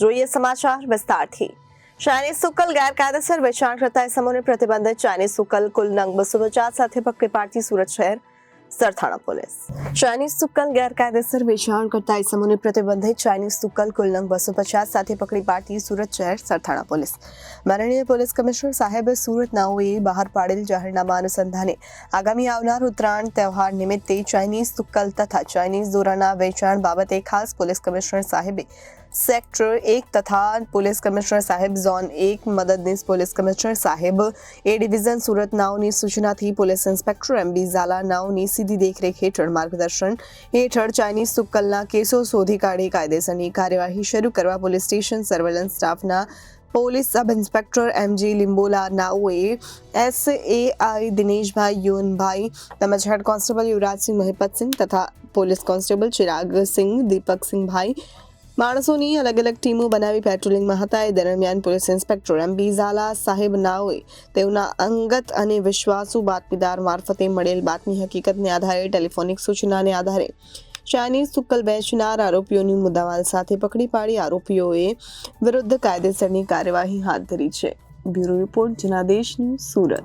જોઈએ સમાચાર વિસ્તારથી। ચાઇનીઝ સુકલ ગેરકાયદેસર વેચાણ કરતા ઇસમોને પ્રતિબંધિત ચાઇનીઝ સુકલ કુલ નંગ 250 સાથે પકડી પાડતી સુરત શહેર સરથાણા પોલીસ। ચાઇનીઝ સુકલ ગેરકાયદેસર વેચાણ કરતા ઇસમોને પ્રતિબંધિત ચાઇનીઝ સુકલ કુલ નંગ 250 સાથે પકડી પાડતી સુરત શહેર સરથાણા પોલીસ। માનનીય પોલીસ કમિશનર સાહેબ સુરત નાઓએ બહાર પાડેલ જાહેરનામા અનુસંધાને આગામી આવનાર ઉત્તરાયણ તહેવાર નિમિત્તે ચાઇનીઝ સુકલ તથા ચાઇનીઝ દોરાના વેચાણ બાબતે ખાસ પોલીસ કમિશનર સાહેબે સેક્ટર 1 તથા પોલીસ કમિશનર સાહેબ ઝોન 1 મદદનીશ પોલીસ કમિશનર સાહેબ એ ડિવિઝન સુરત નાઓની સૂચનાથી પોલીસ ઇન્સ્પેક્ટર એમબી ઝાલા નાઓની સીધી દેખરેખ હેઠળ માર્ગદર્શન હેઠળ ચાઇનીઝ સુકલના કેસો શોધી કાઢી કાયદેસરની કાર્યવાહી શરૂ કરવા પોલીસ સ્ટેશન સર્વેલન્સ સ્ટાફના police sub inspector MG Limbola નાઓએ એસએઆઈ દિનેશભાઈ યુનભાઈ તેમજ હેડ કોન્સ્ટેબલ યુવરાજસિંહ મહિપતસિંહ તથા પોલીસ કોન્સ્ટેબલ ચિરાગસિંહ દીપકસિંહભાઈ માણસોની અલગ અલગ ટીમો બનાવી પેટ્રોલિંગમાં હતા। એ દરમિયાન પોલીસ ઇન્સ્પેક્ટર એમબી ઝાલા સાહેબ નાઓએ તેઓના અંગત અને વિશ્વાસુ બાતમીદાર મારફતે મળેલ બાતમી હકીકતને આધારે ટેલિફોનિક સૂચનાને આધારે ચાઇનીઝ સુકલ વેચનાર આરોપીઓની મુદ્દામાલ સાથે પકડી પાડી આરોપીઓએ વિરુદ્ધ કાયદેસરની કાર્યવાહી હાથ ધરી છે। Bureau report Janadesh news Surat.